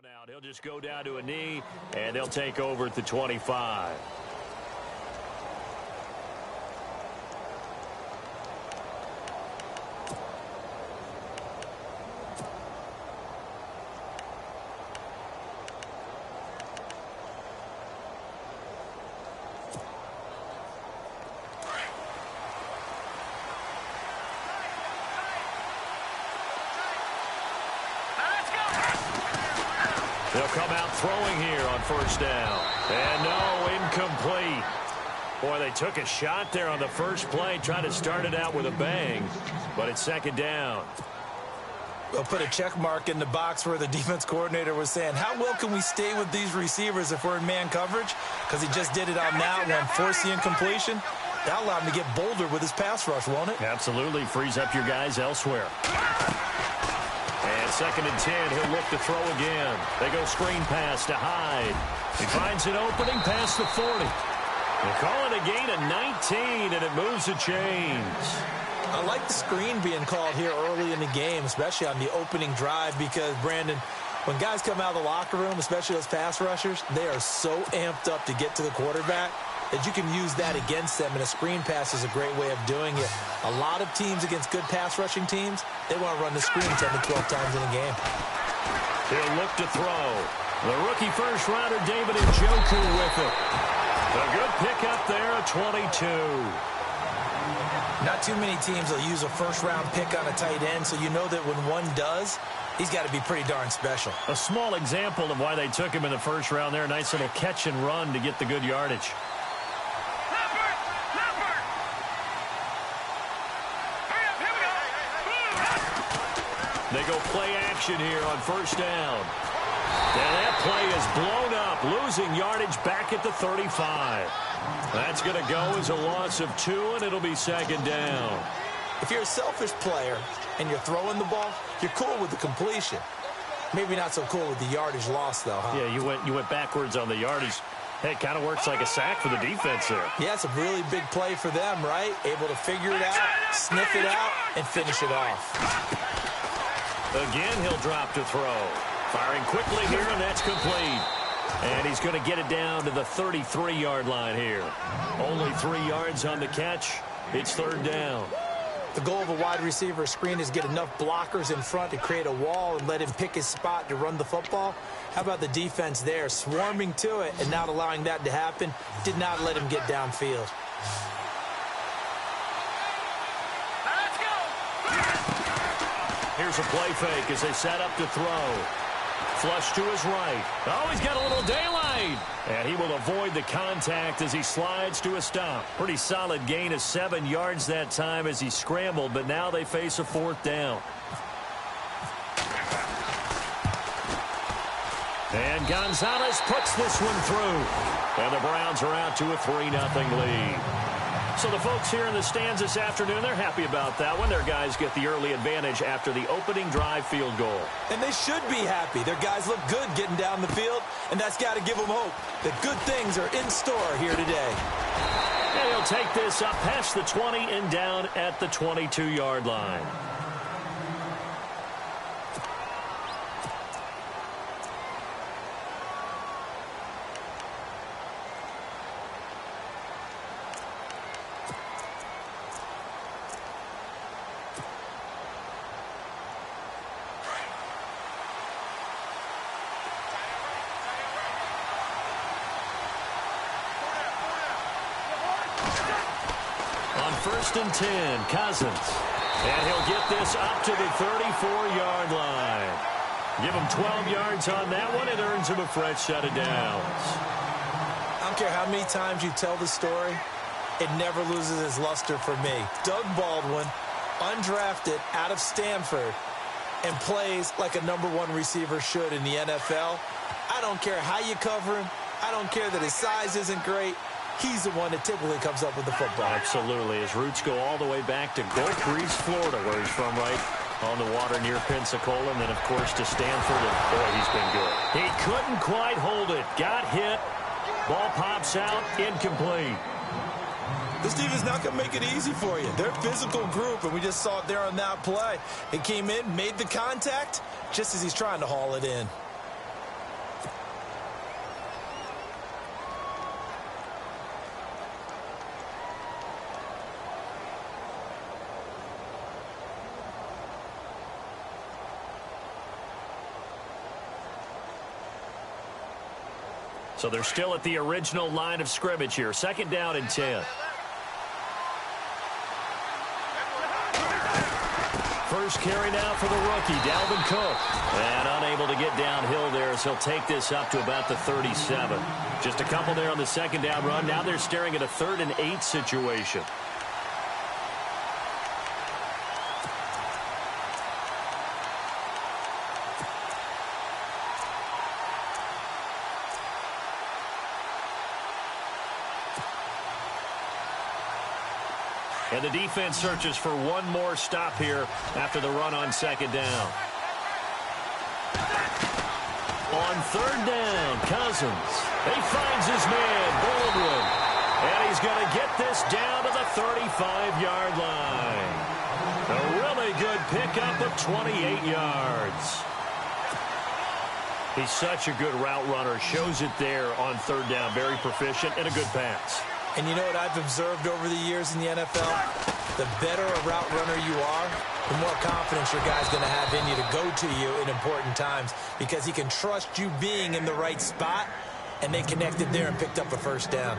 one out. He'll just go down to a knee, and they'll take over at the 25. They'll come out throwing here on first down. And no, incomplete. Boy, they took a shot there on the first play, trying to start it out with a bang, but it's second down. We'll put a check mark in the box where the defense coordinator was saying, how well can we stay with these receivers if we're in man coverage? Because he just did it on that one, forced the incompletion. That allowed him to get bolder with his pass rush, won't it? Absolutely, frees up your guys elsewhere. And second and 10, he'll look to throw again. They go screen pass to Hyde. He finds an opening past the 40. They call it a gain of 19, and it moves the chains. I like the screen being called here early in the game, especially on the opening drive, because, Brandon, when guys come out of the locker room, especially those pass rushers, they are so amped up to get to the quarterback that you can use that against them, and a screen pass is a great way of doing it. A lot of teams against good pass rushing teams, they want to run the screen 10 to 12 times in a game. He'll look to throw. The rookie first-rounder, David Njoku, with it. A good pickup there at 22. Not too many teams will use a first-round pick on a tight end, so you know that when one does, he's got to be pretty darn special. A small example of why they took him in the first round there. Nice little catch and run to get the good yardage. They go play action here on first down. And that play is blown up, losing yardage back at the 35. That's going to go as a loss of 2, and it'll be second down. If you're a selfish player and you're throwing the ball, you're cool with the completion. Maybe not so cool with the yardage loss, though, huh? Yeah, you went backwards on the yardage. Hey, it kind of works like a sack for the defense there. Yeah, it's a really big play for them, right? Able to figure it out, sniff it out, and finish it off. Again, he'll drop to throw. Firing quickly here, and that's complete. And he's going to get it down to the 33-yard line here. Only 3 yards on the catch. It's third down. The goal of a wide receiver screen is get enough blockers in front to create a wall and let him pick his spot to run the football. How about the defense there, swarming to it and not allowing that to happen? Did not let him get downfield. Here's a play fake as they set up to throw. Flush to his right. Oh, he's got a little daylight. And he will avoid the contact as he slides to a stop. Pretty solid gain of 7 yards that time as he scrambled, but now they face a fourth down. And Gonzalez puts this one through. And the Browns are out to a 3-0 lead. So the folks here in the stands this afternoon, they're happy about that one. Their guys get the early advantage after the opening drive field goal. And they should be happy. Their guys look good getting down the field, and that's got to give them hope that good things are in store here today. And he'll take this up past the 20 and down at the 22-yard line. First and 10, Cousins. And he'll get this up to the 34-yard line. Give him 12 yards on that one. It earns him a fresh set of downs. I don't care how many times you tell the story, it never loses its luster for me. Doug Baldwin, undrafted out of Stanford, and plays like a #1 receiver should in the NFL. I don't care how you cover him. I don't care that his size isn't great. He's the one that typically comes up with the football. Absolutely. His roots go all the way back to Gulf Breeze, Florida, where he's from, right on the water near Pensacola, and then, of course, to Stanford. And, boy, he's been good. He couldn't quite hold it. Got hit. Ball pops out. Incomplete. This team is not going to make it easy for you. They're a physical group, and we just saw it there on that play. He came in, made the contact, just as he's trying to haul it in. So they're still at the original line of scrimmage here. 2nd down and 10. First carry now for the rookie, Dalvin Cook. And unable to get downhill there, so he'll take this up to about the 37. Just a couple there on the 2nd down run. Now they're staring at a 3rd and 8 situation. And the defense searches for one more stop here after the run on 2nd down. On 3rd down, Cousins. He finds his man, Baldwin. And he's going to get this down to the 35-yard line. A really good pickup of 28 yards. He's such a good route runner. Shows it there on 3rd down. Very proficient and a good pass. And you know what I've observed over the years in the NFL? The better a route runner you are, the more confidence your guy's going to have in you to go to you in important times because he can trust you being in the right spot, and they connected there and picked up a 1st down.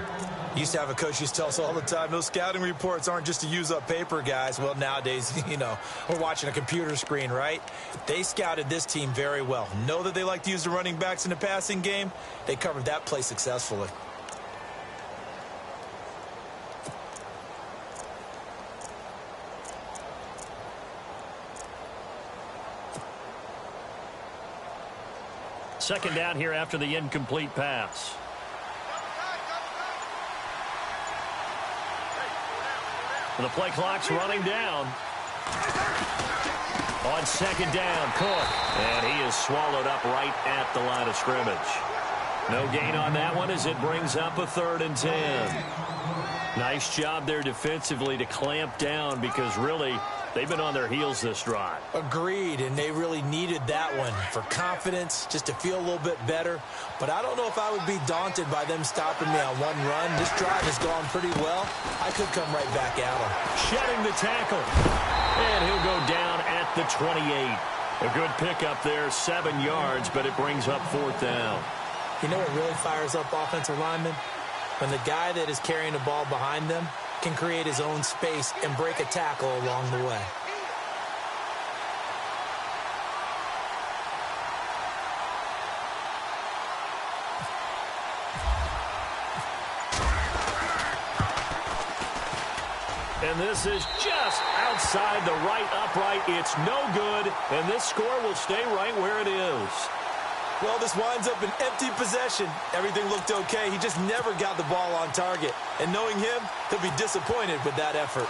Used to have a coach who used to tell us all the time, those scouting reports aren't just to use up paper, guys. Well, nowadays, you know, we're watching a computer screen, right? They scouted this team very well. Know that they like to use the running backs in the passing game? They covered that play successfully. Second down here after the incomplete pass. The play clock's running down. On 2nd down, Cook. And he is swallowed up right at the line of scrimmage. No gain on that one as it brings up a 3rd and 10. Nice job there defensively to clamp down because really they've been on their heels this drive. Agreed, and they really needed that one for confidence, just to feel a little bit better. But I don't know if I would be daunted by them stopping me on one run. This drive has gone pretty well. I could come right back at them. Shedding the tackle. And he'll go down at the 28. A good pickup there, 7 yards, but it brings up 4th down. You know what really fires up offensive linemen? When the guy that is carrying the ball behind them can create his own space and break a tackle along the way. And this is just outside the right upright. It's no good, and this score will stay right where it is. Well, this winds up an empty possession. Everything looked okay. He just never got the ball on target. And knowing him, he'll be disappointed with that effort.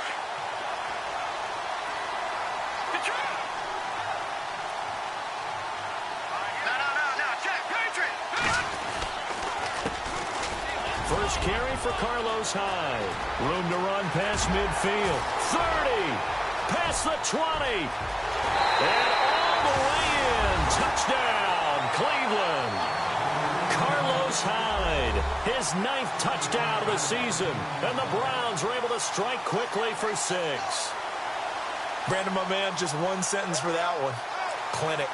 First carry for Carlos Hyde. Room to run past midfield. 30. Past the 20. And all the way in. Touchdown. Cleveland. Carlos Hyde, his 9th touchdown of the season, and the Browns were able to strike quickly for 6. Brandon, my man, just one sentence for that one. Clinic.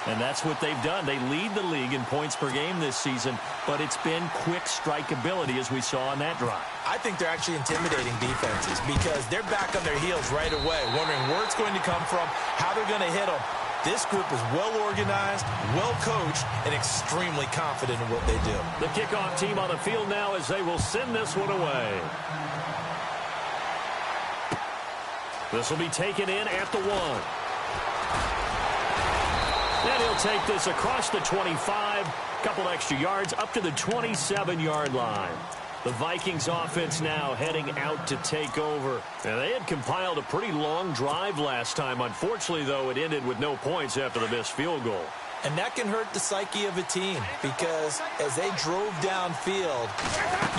And that's what they've done. They lead the league in points per game this season, but it's been quick strikeability as we saw on that drive. I think they're actually intimidating defenses because they're back on their heels right away, wondering where it's going to come from, how they're going to hit them. This group is well-organized, well-coached, and extremely confident in what they do. The kickoff team on the field now as they will send this one away. This will be taken in at the 1. And he'll take this across the 25, couple extra yards up to the 27-yard line. The Vikings offense now heading out to take over. And they had compiled a pretty long drive last time. Unfortunately, though, it ended with no points after the missed field goal. And that can hurt the psyche of a team because as they drove downfield,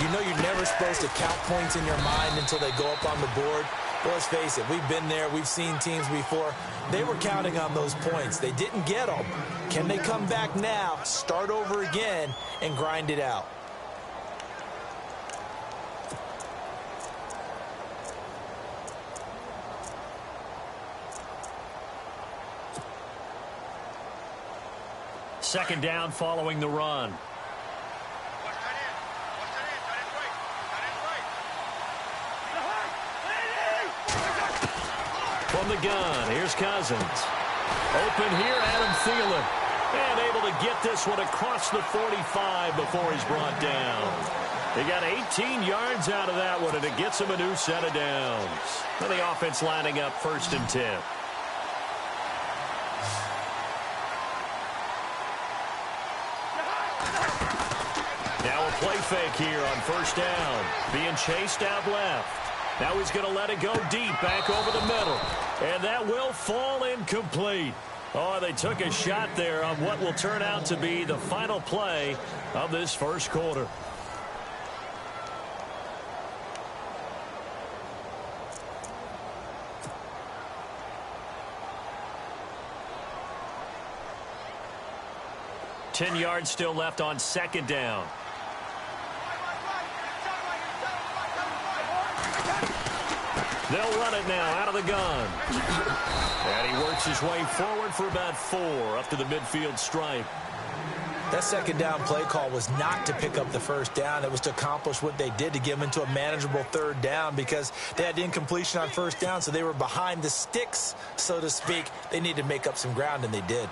you know you're never supposed to count points in your mind until they go up on the board. Well, let's face it, we've been there. We've seen teams before. They were counting on those points. They didn't get them. Can they come back now, start over again, and grind it out? Second down following the run. from the gun. Here's Cousins. Open here, Adam Thielen. And able to get this one across the 45 before he's brought down. He got 18 yards out of that one, and it gets him a new set of downs. And the offense lining up 1st and 10. Now a play fake here on 1st down. Being chased out left. Now he's going to let it go deep back over the middle. And that will fall incomplete. Oh, they took a shot there on what will turn out to be the final play of this 1st quarter. Ten yards still left on 2nd down. They'll run it now out of the gun. And he works his way forward for about 4 up to the midfield stripe. That 2nd down play call was not to pick up the 1st down. It was to accomplish what they did, to get them into a manageable 3rd down, because they had incompletion on 1st down, so they were behind the sticks, so to speak. They needed to make up some ground, and they did.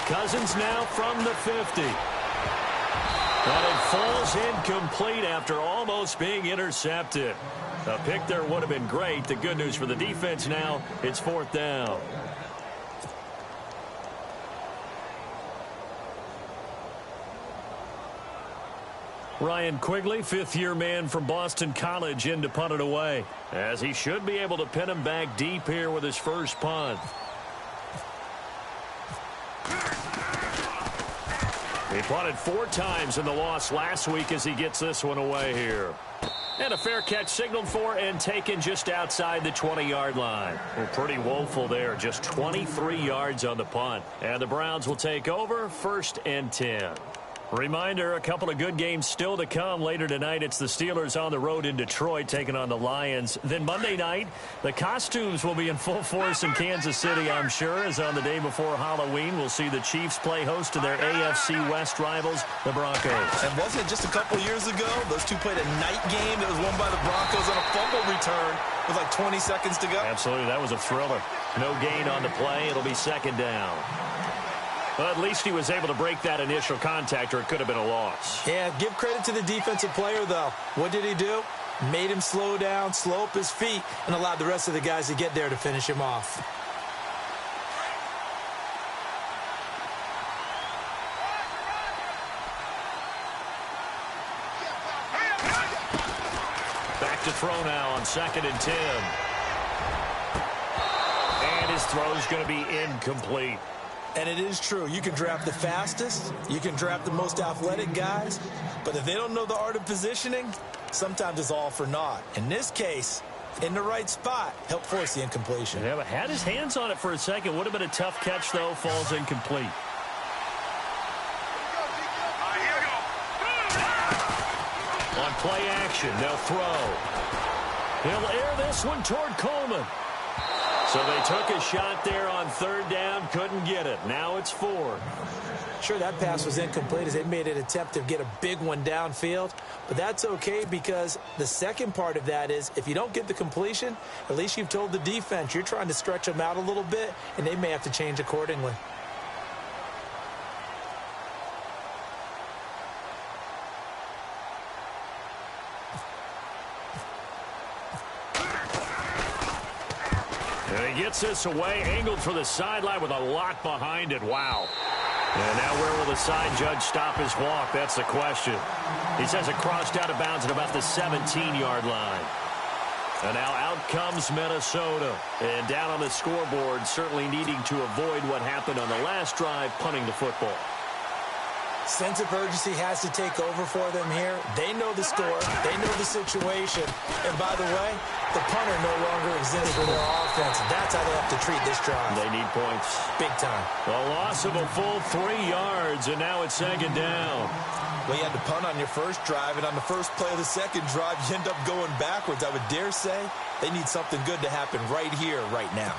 Cousins now from the 50. And it falls incomplete after almost being intercepted. A pick there would have been great. The good news for the defense now, it's 4th down. Ryan Quigley, 5th-year man from Boston College, in to punt it away, as he should be able to pin him back deep here with his first punt. He punted 4 times in the loss last week as he gets this one away here. And a fair catch signaled for and taken just outside the 20-yard line. Well, pretty woeful there. Just 23 yards on the punt. And the Browns will take over 1st and 10. Reminder, a couple of good games still to come. Later tonight, it's the Steelers on the road in Detroit taking on the Lions. Then Monday night, the costumes will be in full force in Kansas City, I'm sure, as on the day before Halloween, we'll see the Chiefs play host to their AFC West rivals, the Broncos. And wasn't it just a couple years ago, those two played a night game that was won by the Broncos on a fumble return with like 20 seconds to go? Absolutely, that was a thriller. No gain on the play. It'll be 2nd down. Well, at least he was able to break that initial contact, or it could have been a loss. Yeah, give credit to the defensive player, though. What did he do? Made him slow down, slow up his feet, and allowed the rest of the guys to get there to finish him off. Back to throw now on 2nd and 10. And his throw's going to be incomplete. And it is true. You can draft the fastest. You can draft the most athletic guys. But if they don't know the art of positioning, sometimes it's all for naught. In this case, in the right spot, helped force the incompletion. Yeah, but had his hands on it for a second. Would have been a tough catch, though. Falls incomplete. On play action, they'll throw. He'll air this one toward Coleman. So they took a shot there on 3rd down, couldn't get it. Now it's 4. Sure, that pass was incomplete as they made an attempt to get a big one downfield. But that's okay, because the second part of that is if you don't get the completion, at least you've told the defense you're trying to stretch them out a little bit, and they may have to change accordingly. And he gets this away, angled for the sideline with a lot behind it. Wow. And now where will the side judge stop his walk? That's the question. He says it crossed out of bounds at about the 17-yard line. And now out comes Minnesota. And down on the scoreboard, certainly needing to avoid what happened on the last drive, punting the football. Sense of urgency has to take over for them here. They know the score. They know the situation. And by the way, the punter no longer exists for their offense. That's how they have to treat this drive. They need points. Big time. A loss of a full 3 yards, and now it's 2nd down. Well, you had to punt on your first drive, and on the first play of the second drive, you end up going backwards. I would dare say they need something good to happen right here, right now.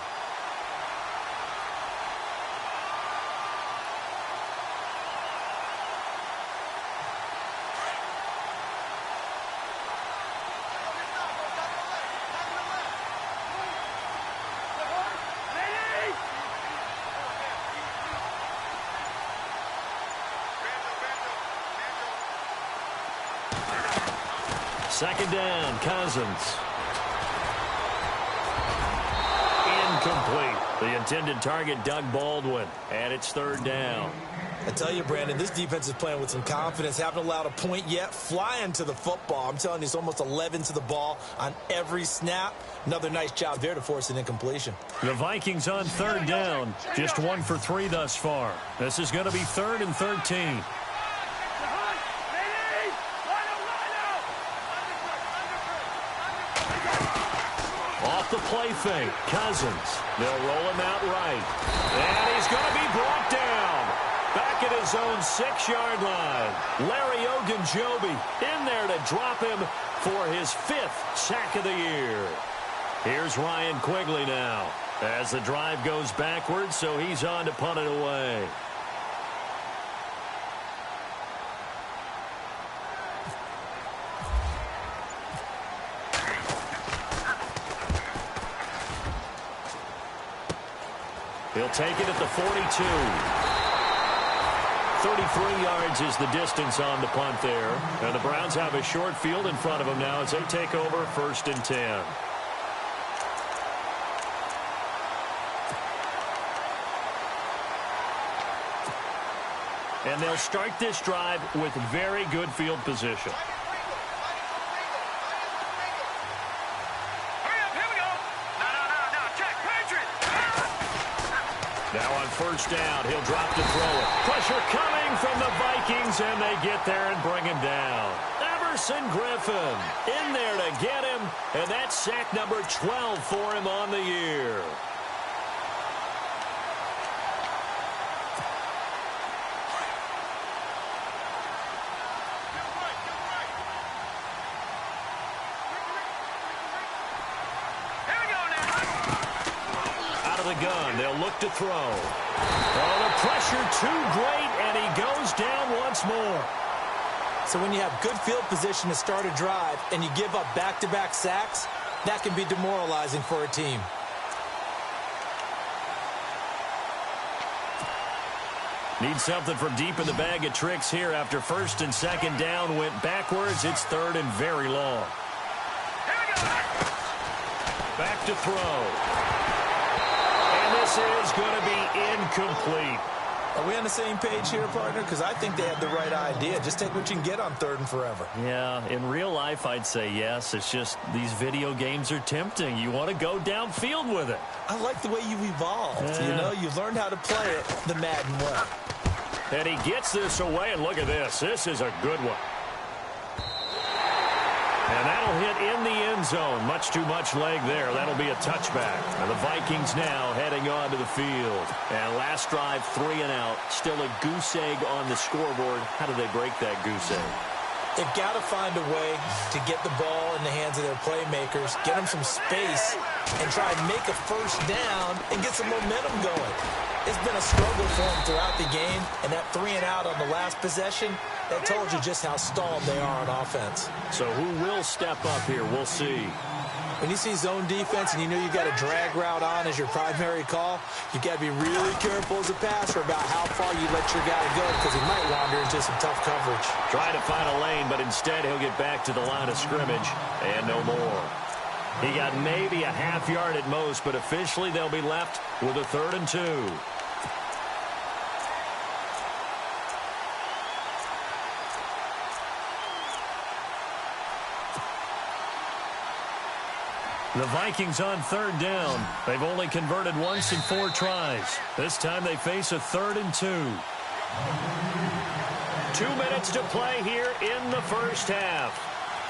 Second down, Cousins. Incomplete. The intended target, Doug Baldwin. And it's third down. I tell you, Brandon, this defense is playing with some confidence. Haven't allowed a point yet. Flying to the football. I'm telling you, it's almost 11 to the ball on every snap. Another nice job there to force an incompletion. The Vikings on third down. Just 1 for 3 thus far. This is going to be 3rd and 13. Off the play fake, Cousins. They'll roll him out right. And he's going to be brought down. Back at his own 6-yard line. Larry Ogunjobi in there to drop him for his 5th sack of the year. Here's Ryan Quigley now as the drive goes backwards, so he's on to punt it away. He'll take it at the 42. 33 yards is the distance on the punt there. And the Browns have a short field in front of them now as they take over 1st and 10. And they'll start this drive with very good field position. Now on 1st down, he'll drop to throw it. Pressure coming from the Vikings, and they get there and bring him down. Everson Griffin in there to get him, and that's sack number 12 for him on the year. The gun. They'll look to throw. Oh, the pressure too great, and he goes down once more. So when you have good field position to start a drive and you give up back-to-back sacks, that can be demoralizing for a team. Need something from deep in the bag of tricks here after 1st and 2nd down went backwards. It's 3rd and very long. Back to throw. This is going to be incomplete. Are we on the same page here, partner? Because I think they had the right idea. Just take what you can get on 3rd and forever. Yeah, in real life, I'd say yes. It's just these video games are tempting. You want to go downfield with it. I like the way you've evolved. You know, you've learned how to play it the Madden way. And he gets this away, and look at this. This is a good one. And that'll hit in the end zone. Much too much leg there. That'll be a touchback. And the Vikings now heading on to the field. And last drive, 3 and out. Still a goose egg on the scoreboard. How do they break that goose egg? They've got to find a way to get the ball in the hands of their playmakers, get them some space, and try and make a 1st down and get some momentum going. It's been a struggle for them throughout the game, and that 3 and out on the last possession, that told you just how stalled they are on offense. So who will step up here? We'll see. When you see zone defense and you know you've got a drag route on as your primary call, you've got to be really careful as a passer about how far you let your guy go because he might wander into some tough coverage. Try to find a lane, but instead he'll get back to the line of scrimmage and no more. He got maybe a half yard at most, but officially they'll be left with a 3rd and 2. The Vikings on 3rd down. They've only converted once in 4 tries. This time they face a 3rd and 2. 2 minutes to play here in the 1st half.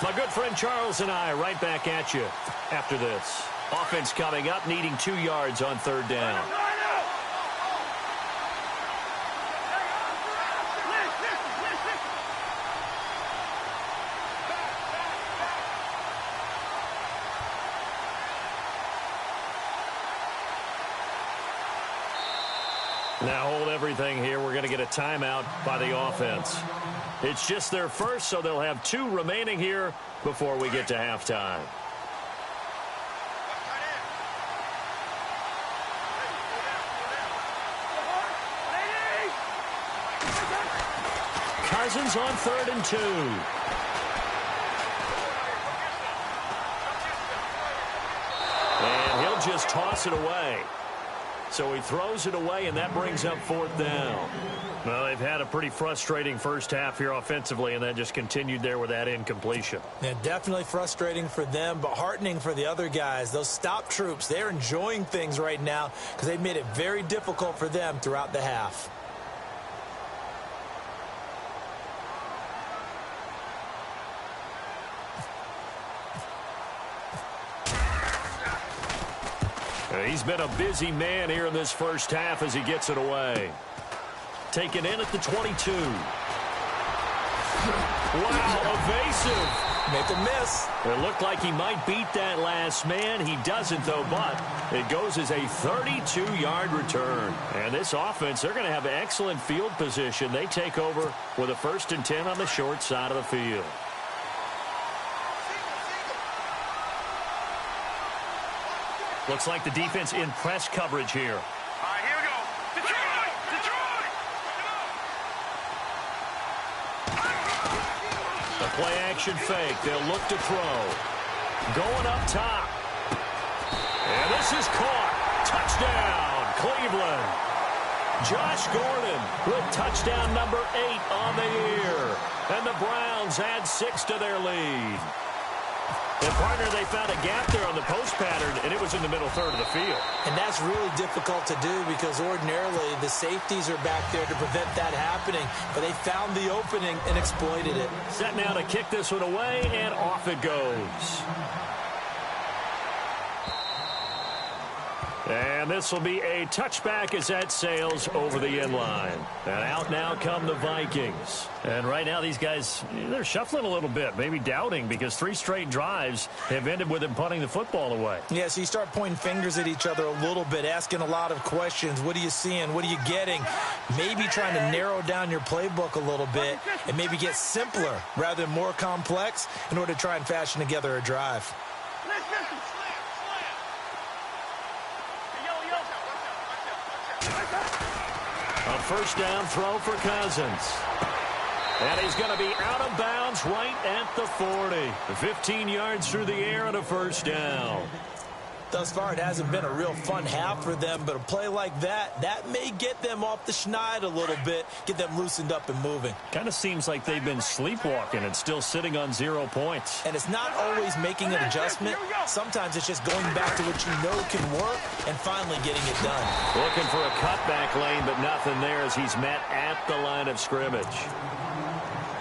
My good friend Charles and I right back at you after this. Offense coming up, needing 2 yards on 3rd down. Now hold everything here. We're going to get a timeout by the offense. It's just their first, so they'll have 2 remaining here before we get to halftime. Cousins on 3rd and 2. just toss it away. So he throws it away, and that brings up 4th down. Well, they've had a pretty frustrating first half here offensively, and then just continued there with that incompletion. Yeah, definitely frustrating for them, but heartening for the other guys. Those stop troops, they're enjoying things right now because they've made it very difficult for them throughout the half. He's been a busy man here in this first half as he gets it away. Taken in at the 22. Wow, evasive. Make a miss. It looked like he might beat that last man. He doesn't, though, but it goes as a 32-yard return. And this offense, they're going to have excellent field position. They take over with a 1st and 10 on the short side of the field. Looks like the defense in press coverage here. All right, here we go. Detroit! Detroit! The play action fake. They'll look to throw. Going up top. And this is caught. Touchdown, Cleveland. Josh Gordon with touchdown number 8 on the year. And the Browns add 6 to their lead. And, partner, they found a gap there on the post pattern, and it was in the middle third of the field. And that's really difficult to do because ordinarily the safeties are back there to prevent that happening. But they found the opening and exploited it. Set now to kick this one away, and off it goes. And this will be a touchback as that sails over the end line. And out now come the Vikings. And right now these guys, they're shuffling a little bit, maybe doubting, because 3 straight drives have ended with them punting the football away. Yeah, so you start pointing fingers at each other a little bit, asking a lot of questions. What are you seeing? What are you getting? Maybe trying to narrow down your playbook a little bit and maybe get simpler rather than more complex in order to try and fashion together a drive. A 1st down throw for Cousins. And he's going to be out of bounds right at the 40. 15 yards through the air and a 1st down. Thus far, it hasn't been a real fun half for them, but a play like that may get them off the schneid a little bit, get them loosened up and moving. Kind of seems like they've been sleepwalking and still sitting on 0 points. And it's not always making an adjustment. Sometimes it's just going back to what you know can work and finally getting it done. Looking for a cutback lane, but nothing there as he's met at the line of scrimmage.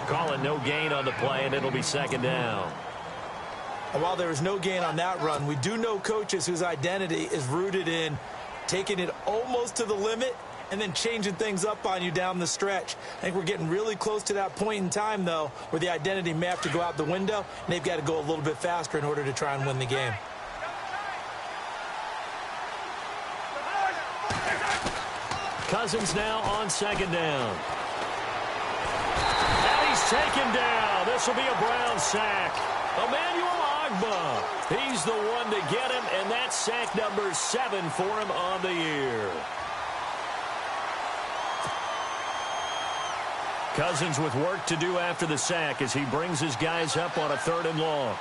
Call it no gain on the play, and it'll be 2nd down. And while there is no gain on that run, we do know coaches whose identity is rooted in taking it almost to the limit and then changing things up on you down the stretch. I think we're getting really close to that point in time, though, where the identity may have to go out the window, and they've got to go a little bit faster in order to try and win the game. Cousins now on 2nd down. And he's taken down. This will be a Brown sack. Emmanuel Agba. He's the one to get him, and that's sack number 7 for him on the year. Cousins with work to do after the sack as he brings his guys up on a 3rd and long.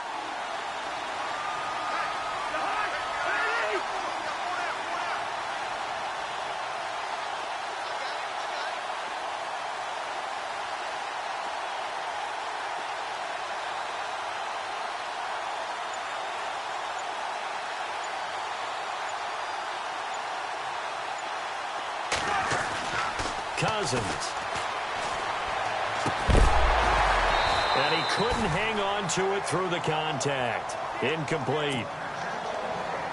Cousins. And he couldn't hang on to it through the contact. Incomplete.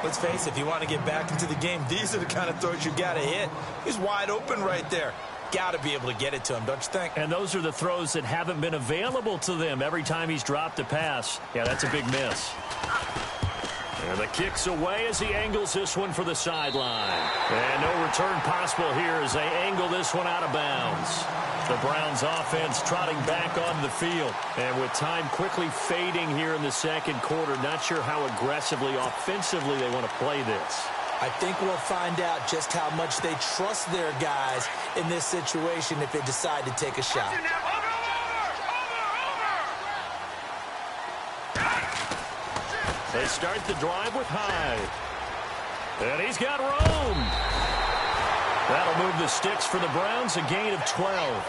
Let's face it, if you want to get back into the game, these are the kind of throws you got to hit. He's wide open right there. Got to be able to get it to him, don't you think? And those are the throws that haven't been available to them every time he's dropped a pass. Yeah, that's a big miss. And the kick's away as he angles this one for the sideline. And no return possible here as they angle this one out of bounds. The Browns offense trotting back onto the field. And with time quickly fading here in the 2nd quarter, not sure how aggressively, offensively they want to play this. I think we'll find out just how much they trust their guys in this situation if they decide to take a shot. They start the drive with Hyde. And he's got room. That'll move the sticks for the Browns, a gain of 12.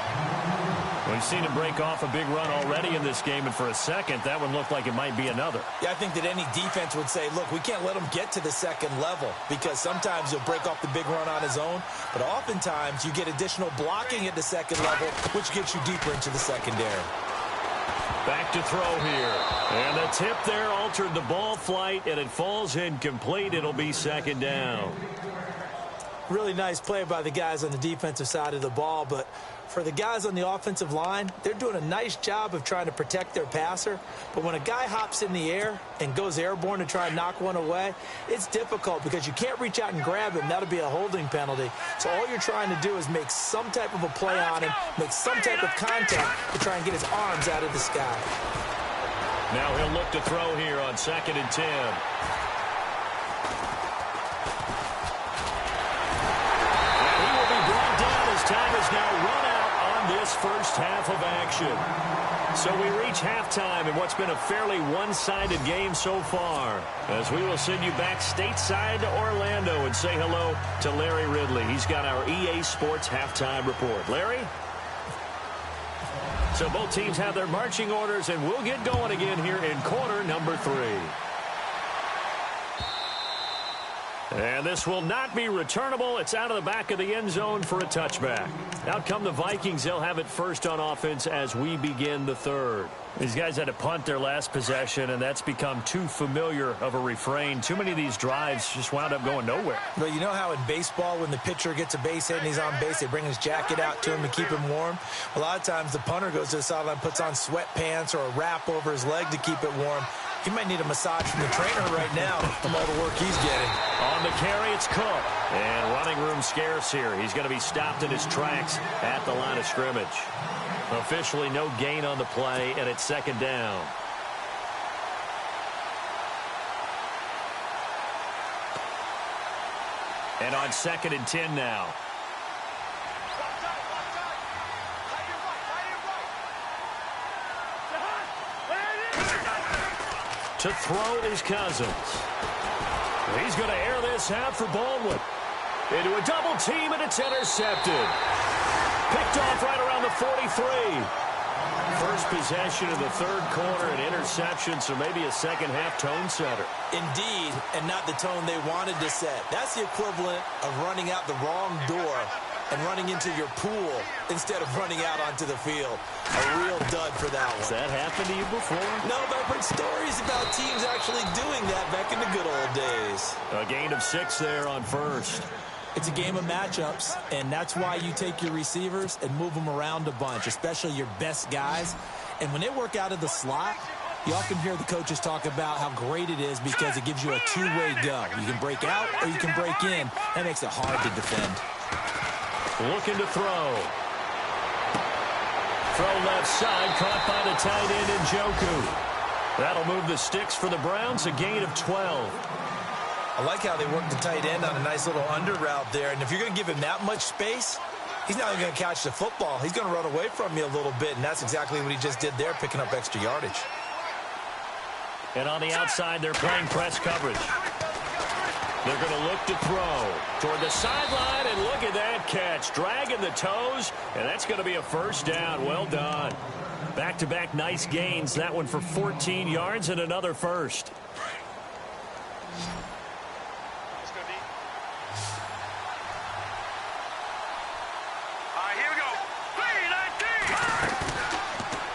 We've seen him break off a big run already in this game, and for a second, that one looked like it might be another. Yeah, I think that any defense would say, look, we can't let him get to the second level, because sometimes he'll break off the big run on his own, but oftentimes you get additional blocking at the second level, which gets you deeper into the secondary. Back to throw here. And the tip there altered the ball flight, and it falls incomplete. It'll be second down. Really nice play by the guys on the defensive side of the ball, but for the guys on the offensive line, they're doing a nice job of trying to protect their passer. But when a guy hops in the air and goes airborne to try and knock one away, it's difficult because you can't reach out and grab him. That'll be a holding penalty. So all you're trying to do is make some type of a play on him, make some type of contact to try and get his arms out of the sky. Now he'll look to throw here on 2nd and 10. Time is now run out on this first half of action. So we reach halftime in what's been a fairly one-sided game so far, as we will send you back stateside to Orlando and say hello to Larry Ridley. He's got our EA Sports halftime report. Larry? So both teams have their marching orders, and we'll get going again here in quarter number 3. And this will not be returnable. It's out of the back of the end zone for a touchback. Out come the Vikings. They'll have it first on offense as we begin the third. These guys had to punt their last possession, and that's become too familiar of a refrain. Too many of these drives just wound up going nowhere. But you know how in baseball, when the pitcher gets a base hit and he's on base, they bring his jacket out to him to keep him warm? A lot of times the punter goes to the sideline, puts on sweatpants or a wrap over his leg to keep it warm. He might need a massage from the trainer right now from all the work he's getting. On the carry, it's Cook. And running room scarce here. He's going to be stopped in his tracks at the line of scrimmage. Officially no gain on the play, and it's second down. And on 2nd and 10 now. To throw is Cousins. He's going to air this out for Baldwin. Into a double team, and it's intercepted. Picked off right around the 43. First possession of the third quarter, an interception, so maybe a second-half tone setter. Indeed, and not the tone they wanted to set. That's the equivalent of running out the wrong door and running into your pool instead of running out onto the field. A real dud for that one. Has that happened to you before? No, but I've heard stories about teams actually doing that back in the good old days. A gain of 6 there on first. It's a game of matchups, and that's why you take your receivers and move them around a bunch, especially your best guys. And when they work out of the slot, you often hear the coaches talk about how great it is because it gives you a two-way go. You can break out or you can break in. That makes it hard to defend. Looking to throw. Throw left side, caught by the tight end Njoku. That'll move the sticks for the Browns, a gain of 12. I like how they work the tight end on a nice little under route there. And if you're going to give him that much space, he's not even going to catch the football. He's going to run away from you a little bit, and that's exactly what he just did there, picking up extra yardage. And on the outside, they're playing press coverage. They're going to look to throw toward the sideline, and look at that catch. Dragging the toes, and that's going to be a first down. Well done. Back-to-back nice gains. That one for 14 yards and another first.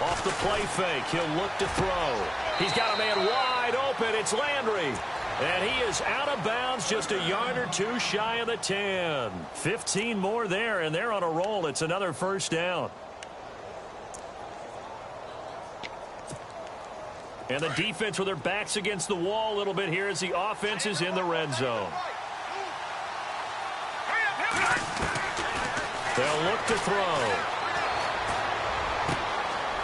Off the play fake, he'll look to throw. He's got a man wide open. It's Landry. And he is out of bounds, just a yard or two shy of the 10. 15 more there, and they're on a roll. It's another first down. And the defense with their backs against the wall a little bit here as the offense is in the red zone. They'll look to throw.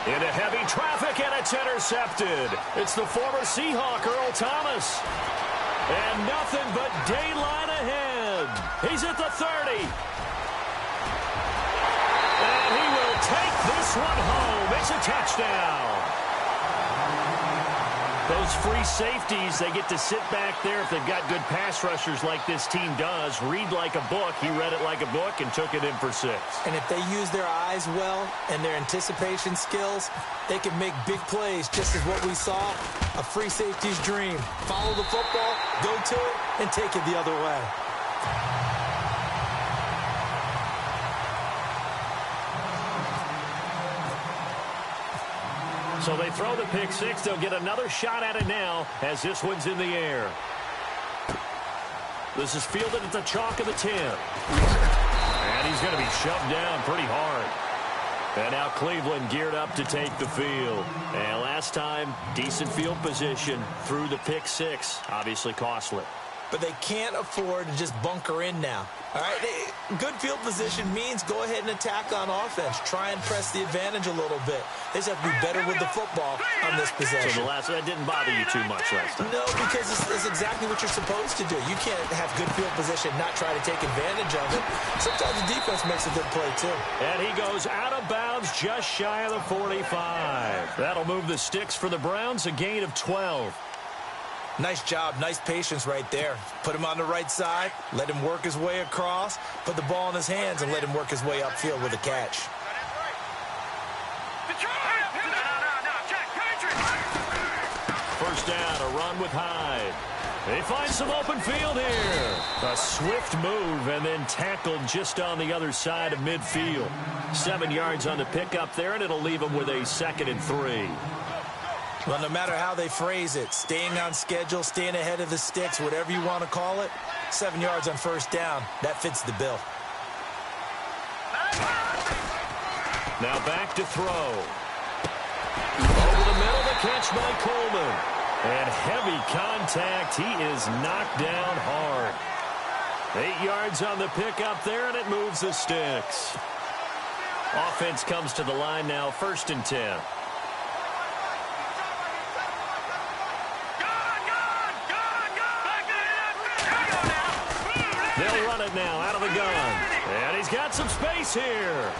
Into heavy traffic, and it's intercepted. It's the former Seahawk, Earl Thomas. And nothing but daylight ahead. He's at the 30. And he will take this one home. It's a touchdown. Those free safeties, they get to sit back there if they've got good pass rushers like this team does. Read like a book. He read it like a book and took it in for 6. And if they use their eyes well and their anticipation skills, they can make big plays, just as what we saw, a free safety's dream. Follow the football, go to it, and take it the other way. So they throw the pick 6. They'll get another shot at it now as this one's in the air. This is fielded at the chalk of the 10. And he's going to be shoved down pretty hard. And now Cleveland geared up to take the field. And last time, decent field position through the pick 6. Obviously costly. But they can't afford to just bunker in now. All right, good field position means go ahead and attack on offense. Try and press the advantage a little bit. They just have to be better with the football on this possession. So that didn't bother you too much last time? No, because it's exactly what you're supposed to do. You can't have good field position, not try to take advantage of it. Sometimes the defense makes a good play, too. And he goes out of bounds just shy of the 45. That'll move the sticks for the Browns, a gain of 12. Nice job, nice patience right there. Put him on the right side, let him work his way across, put the ball in his hands, and let him work his way upfield with a catch. First down, a run with Hyde. They find some open field here. A swift move and then tackled just on the other side of midfield. 7 yards on the pickup there, and it'll leave him with a 2nd and 3. Well, no matter how they phrase it, staying on schedule, staying ahead of the sticks, whatever you want to call it, 7 yards on first down, that fits the bill. Now back to throw. Over the middle, the catch by Coleman. And heavy contact. He is knocked down hard. 8 yards on the pickup there, and it moves the sticks. Offense comes to the line now, 1st and 10. They'll run it now out of the gun. And he's got some space here.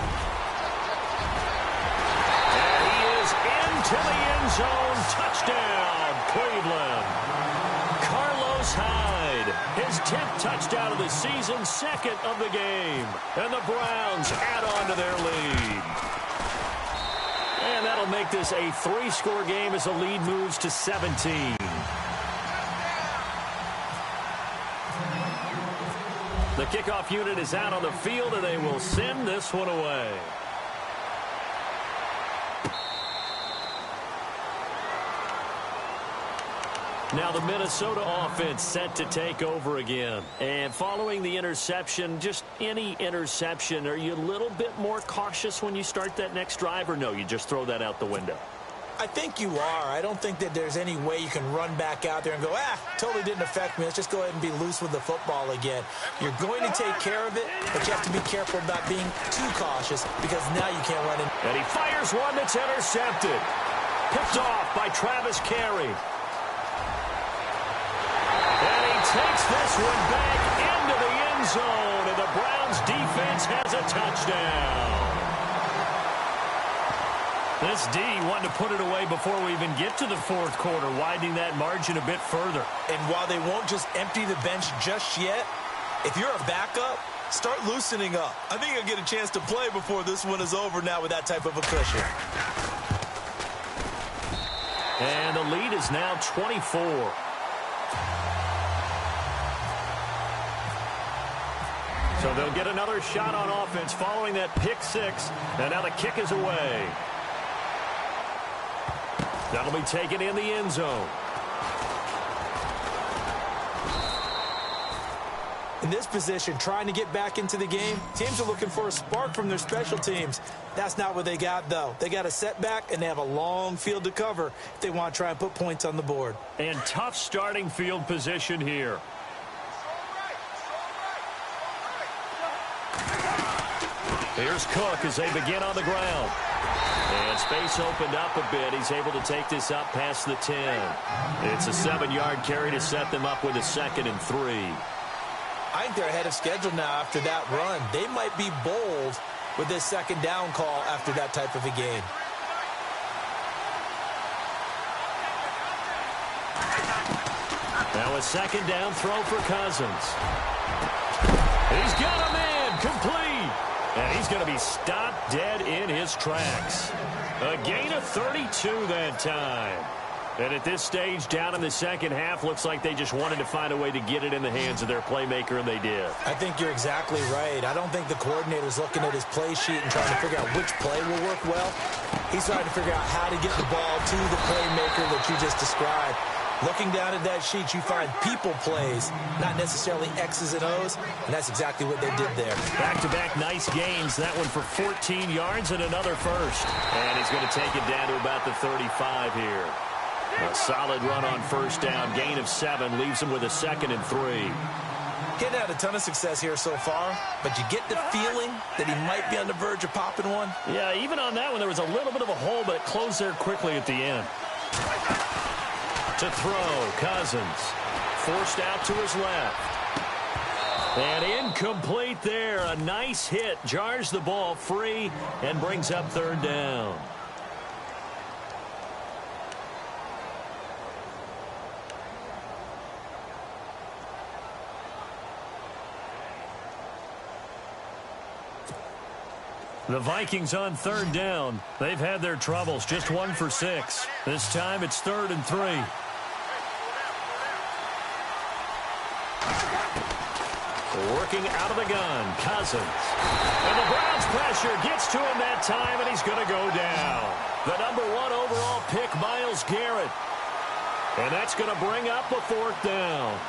And he is into the end zone. Touchdown, Cleveland. Carlos Hyde, his 10th touchdown of the season, 2nd of the game. And the Browns add on to their lead. And that'll make this a 3-score game as the lead moves to 17. The kickoff unit is out on the field, and they will send this one away. Now the Minnesota offense set to take over again. And following the interception, just any interception, are you a little bit more cautious when you start that next drive, or no, you just throw that out the window? I think you are. I don't think that there's any way you can run back out there and go, totally didn't affect me. Let's just go ahead and be loose with the football again. You're going to take care of it, but you have to be careful about being too cautious because now you can't run in. And he fires one that's intercepted. Picked off by Travis Carey. And he takes this one back into the end zone, and the Browns defense has a touchdown. This D wanted to put it away before we even get to the 4th quarter, widening that margin a bit further. And while they won't just empty the bench just yet, if you're a backup, start loosening up. I think you'll get a chance to play before this one is over now with that type of a cushion. And the lead is now 24. So they'll get another shot on offense following that pick 6. And now the kick is away. That'll be taken in the end zone. In this position, trying to get back into the game, teams are looking for a spark from their special teams. That's not what they got, though. They got a setback, and they have a long field to cover if they want to try and put points on the board. And tough starting field position here. Here's Cook as they begin on the ground. And space opened up a bit. He's able to take this up past the 10. It's a 7-yard carry to set them up with a 2nd and 3. I think they're ahead of schedule now after that run. They might be bold with this 2nd down call after that type of a game. Now a second down throw for Cousins. He's got a man complete. And he's going to be stopped dead in his tracks. A gain of 32 that time. And at this stage, down in the second half, looks like they just wanted to find a way to get it in the hands of their playmaker, and they did. I think you're exactly right. I don't think the coordinator's looking at his play sheet and trying to figure out which play will work well. He's trying to figure out how to get the ball to the playmaker that you just described. Looking down at that sheet, you find people plays, not necessarily X's and O's, and that's exactly what they did there. Back-to-back nice gains. That one for 14 yards and another first. And he's going to take it down to about the 35 here. A solid run on first down. Gain of 7 leaves him with a 2nd and 3. He's had a ton of success here so far, but you get the feeling that he might be on the verge of popping one. Yeah, even on that one, there was a little bit of a hole, but it closed there quickly at the end. To throw, Cousins. Forced out to his left. And incomplete there. A nice hit. Jars the ball free and brings up 3rd down. The Vikings on 3rd down. They've had their troubles. Just 1 for 6. This time it's 3rd and 3. Working out of the gun, Cousins. And the Browns pressure gets to him that time, and he's going to go down. The number 1 overall pick, Myles Garrett. And that's going to bring up a 4th down.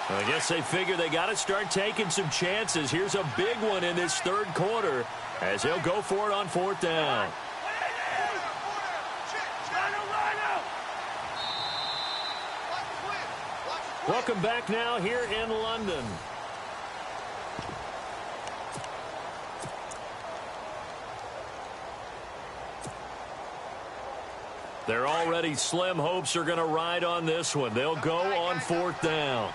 I guess they figure they got to start taking some chances. Here's a big one in this 3rd quarter as he'll go for it on 4th down. Welcome back now here in London. Their already slim hopes are going to ride on this one. They'll go on 4th down.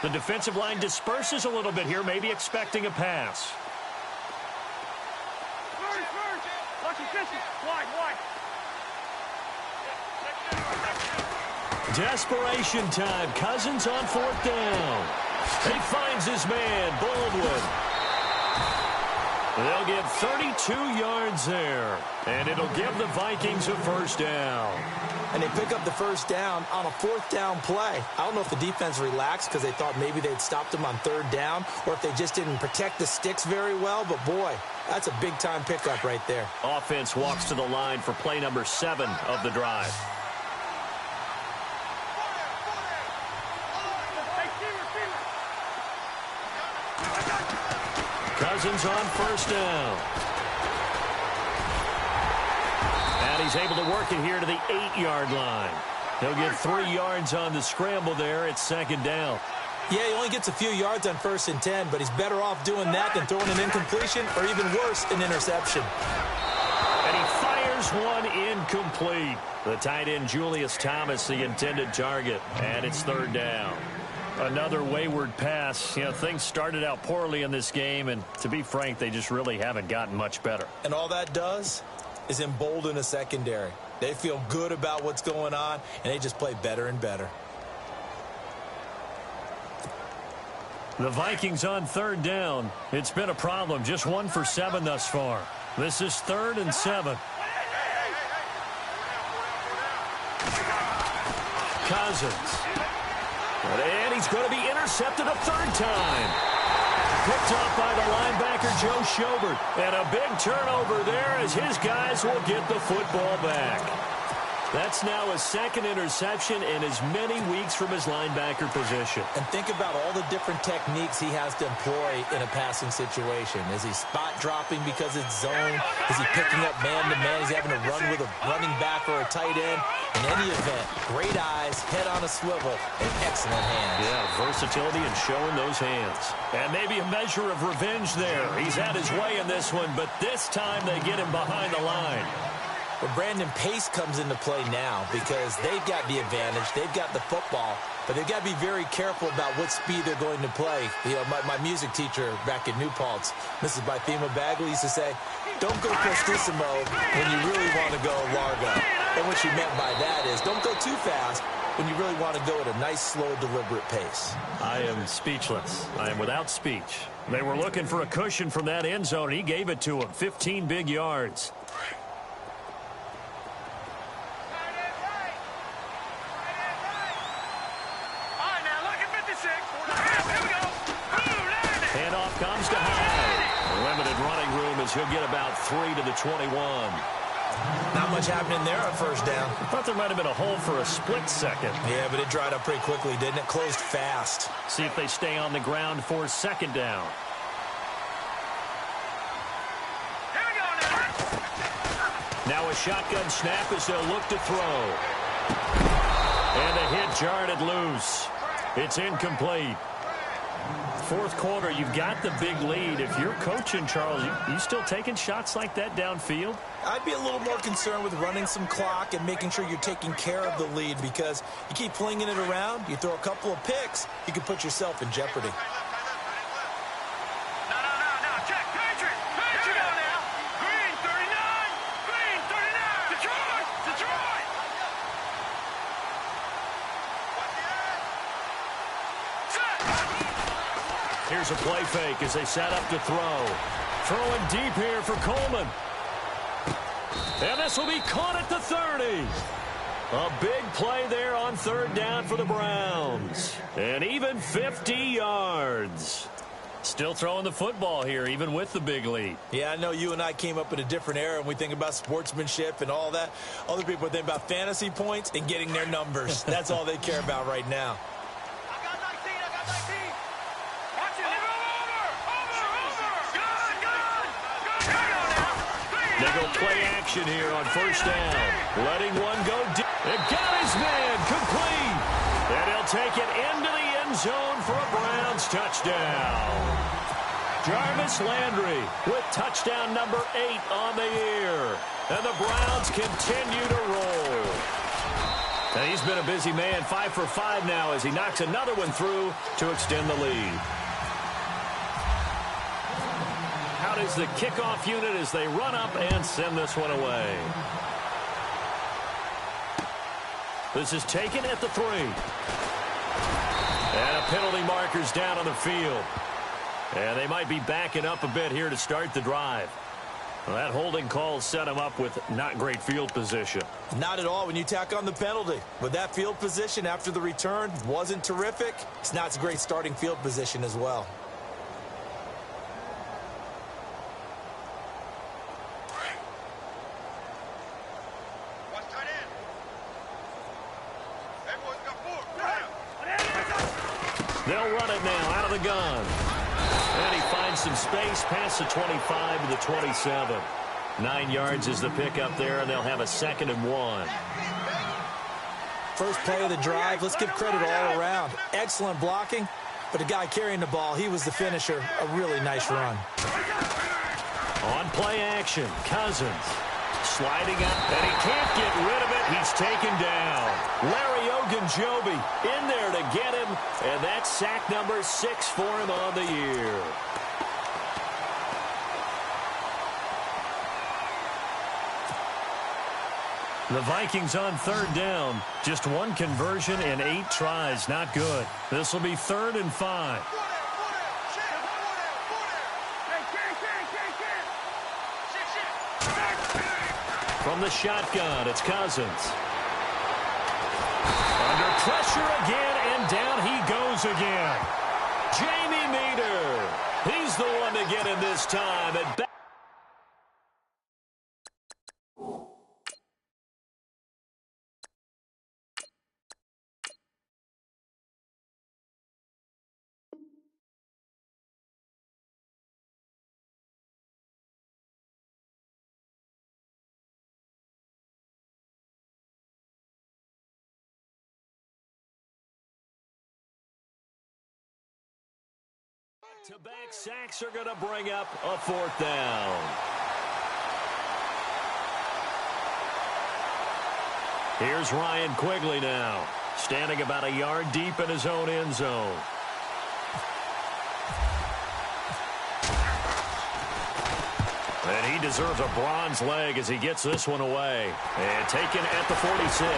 The defensive line disperses a little bit here, maybe expecting a pass. Desperation time. Cousins on 4th down. He finds his man, Baldwin. They'll get 32 yards there, and it'll give the Vikings a 1st down. And they pick up the 1st down on a 4th down play. I don't know if the defense relaxed because they thought maybe they'd stopped them on 3rd down, or if they just didn't protect the sticks very well, but boy, that's a big-time pickup right there. Offense walks to the line for play number 7 of the drive. Cousins on 1st down. And he's able to work it here to the 8-yard line. He'll get 3 yards on the scramble there. It's 2nd down. Yeah, he only gets a few yards on 1st and 10, but he's better off doing that than throwing an incompletion or even worse, an interception. And he fires one incomplete. The tight end, Julius Thomas, the intended target. And it's 3rd down. Another wayward pass. You know, things started out poorly in this game, and to be frank, they just really haven't gotten much better. And all that does is embolden a secondary. They feel good about what's going on, and they just play better and better. The Vikings on 3rd down. It's been a problem. Just 1 for 7 thus far. This is 3rd and 7. Cousins. And he's going to be intercepted a 3rd time. Picked up by the linebacker, Joe Schobert. And a big turnover there as his guys will get the football back. That's now his second interception in as many weeks from his linebacker position. And think about all the different techniques he has to employ in a passing situation. Is he spot dropping because it's zone? Is he picking up man-to-man? Is he having to run with a running back or a tight end? In any event, great eyes, head on a swivel, and excellent hands. Yeah, versatility and showing those hands. And maybe a measure of revenge there. He's had his way in this one, but this time they get him behind the line. Well, Brandon, pace comes into play now because they've got the advantage. They've got the football, but they've got to be very careful about what speed they're going to play. You know, my music teacher back in New Paltz, Mrs. Bythema Bagley, used to say, don't go prestissimo when you really want to go largo. And what she meant by that is don't go too fast when you really want to go at a nice, slow, deliberate pace. I am speechless. I am without speech. They were looking for a cushion from that end zone. He gave it to him. 15 big yards. Handoff comes to Hyde. Limited running room as he'll get about 3 to the 21. Not much happening there on first down. I thought there might have been a hole for a split second. Yeah, but it dried up pretty quickly, didn't it? Closed fast. See if they stay on the ground for second down. Now a shotgun snap as they'll look to throw. And a hit jarred it loose. It's incomplete. Fourth quarter, you've got the big lead. If you're coaching, Charles, you still taking shots like that downfield? I'd be a little more concerned with running some clock and making sure you're taking care of the lead because you keep flinging it around, you throw a couple of picks, you can put yourself in jeopardy. Here's a play fake as they set up to throw. Throwing deep here for Coleman. And this will be caught at the 30. A big play there on third down for the Browns. And even 50 yards. Still throwing the football here, even with the big lead. Yeah, I know you and I came up in a different era and we think about sportsmanship and all that. Other people think about fantasy points and getting their numbers. That's all they care about right now. They go play action here on first down. Letting one go deep. It got his man complete. And he'll take it into the end zone for a Browns touchdown. Jarvis Landry with touchdown number 8 on the year. And the Browns continue to roll. And he's been a busy man, 5 for 5 now as he knocks another one through to extend the lead. Out is the kickoff unit as they run up and send this one away. This is taken at the 3. And a penalty marker's down on the field. And they might be backing up a bit here to start the drive. Well, that holding call set him up with not great field position. Not at all when you tack on the penalty. But that field position after the return wasn't terrific. It's not a great starting field position as well. They'll run it now out of the gun. And he finds some space past the 25 to the 27. 9 yards is the pickup there, and they'll have a 2nd and 1. First play of the drive, let's give credit all around. Excellent blocking, but the guy carrying the ball, he was the finisher. A really nice run. On play action, Cousins sliding up, and he can't get rid of it. He's taken down. Larry Ogunjobi in there to get him, and that's sack number 6 for him on the year. The Vikings on third down. Just one conversion and 8 tries. Not good. This will be 3rd and 5. From the shotgun, it's Cousins. Under pressure again, and down he goes again. Jamie Meter. He's the one to get him this time. At Back-to-back sacks are going to bring up a 4th down. Here's Ryan Quigley now, standing about a yard deep in his own end zone. And he deserves a bronze leg as he gets this one away. And taken at the 46.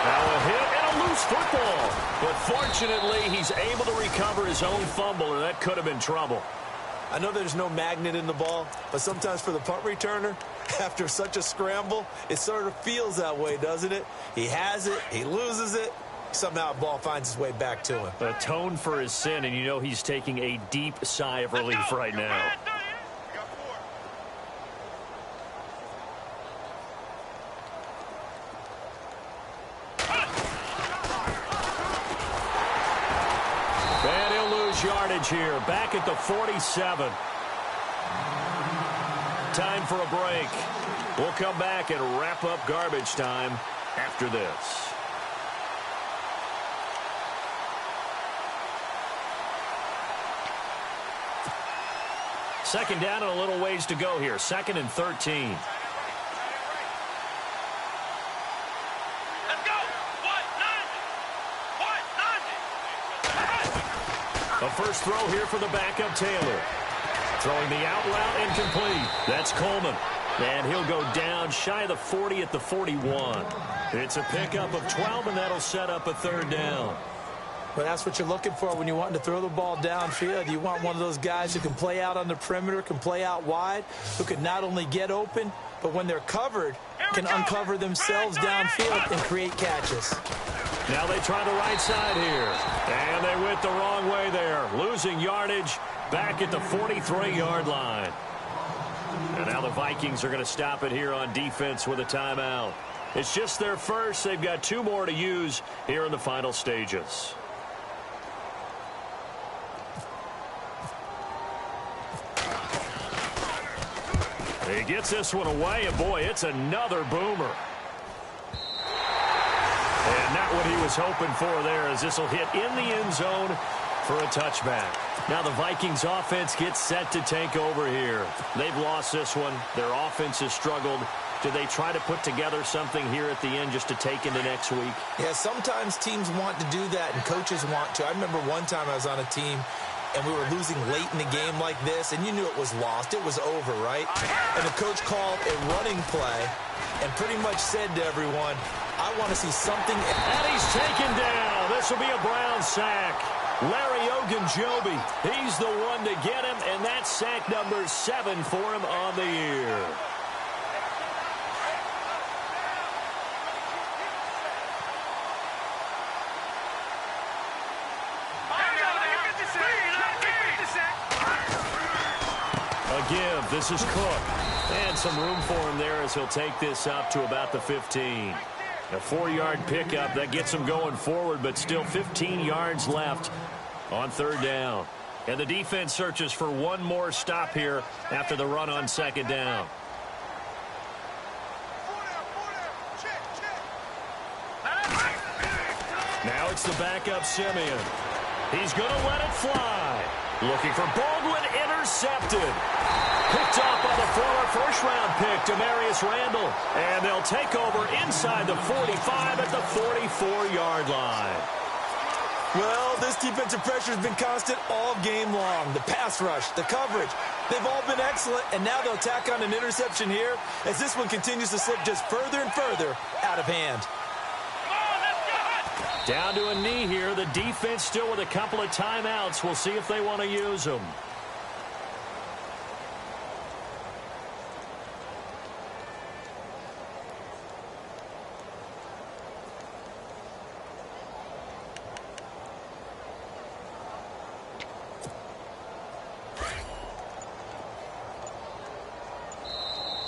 Now a hit and a loose football. But fortunately, he's able to recover his own fumble, and that could have been trouble. I know there's no magnet in the ball, but sometimes for the punt returner, after such a scramble, it sort of feels that way, doesn't it? He has it, he loses it, somehow the ball finds its way back to him. Atone for his sin, and you know he's taking a deep sigh of relief right now. Yardage here, back at the 47. Time for a break. We'll come back and wrap up garbage time after this. Second down and a little ways to go here. 2nd and 13. A first throw here for the backup Taylor. Throwing the out route incomplete. That's Coleman. And he'll go down shy of the 40 at the 41. It's a pickup of 12, and that'll set up a 3rd down. Well, that's what you're looking for when you want to throw the ball downfield. You want one of those guys who can play out on the perimeter, can play out wide, who can not only get open, but when they're covered, can uncover themselves downfield and create catches. Now they try the right side here. And they went the wrong way there. Losing yardage back at the 43-yard line. And now the Vikings are going to stop it here on defense with a timeout. It's just their first. They've got 2 more to use here in the final stages. He gets this one away, and boy, it's another boomer. And not what he was hoping for there, as this will hit in the end zone for a touchback. Now the Vikings offense gets set to take over here. They've lost this one. Their offense has struggled. Do they try to put together something here at the end just to take into next week? Yeah, sometimes teams want to do that, and coaches want to. I remember one time I was on a team, and we were losing late in the game like this, and you knew it was lost. It was over, right? And the coach called a running play and pretty much said to everyone, I want to see something. And he's taken down. This will be a Brown sack. Larry Ogunjobi, he's the one to get him, and that's sack number 7 for him on the year. A give. This is Cook. And some room for him there as he'll take this up to about the 15. A 4-yard pickup. That gets him going forward, but still 15 yards left on 3rd down. And the defense searches for one more stop here after the run on 2nd down. Now it's the backup Simeon. He's going to let it fly. Looking for Baldwin, intercepted. Picked off by the former first-round pick, Demarius Randall. And they'll take over inside the 45 at the 44-yard line. Well, this defensive pressure has been constant all game long. The pass rush, the coverage, they've all been excellent, and now they'll tack on an interception here as this one continues to slip just further and further out of hand. Down to a knee here. The defense still with a couple of timeouts. We'll see if they want to use them.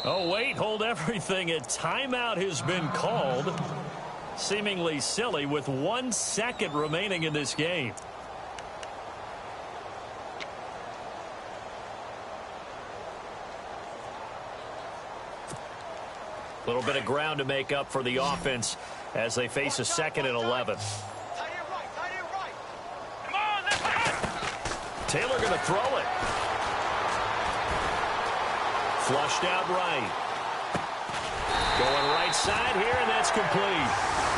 Oh, wait, hold everything. A timeout has been called. Seemingly silly with 1 second remaining in this game. A little bit of ground to make up for the offense as they face a 2nd and 11. Taylor going to throw it. Flushed out right. Going right side here, and that's complete.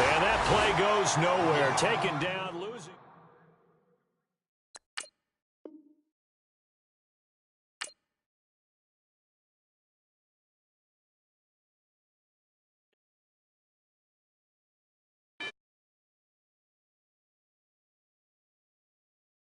And that play goes nowhere. Taken down.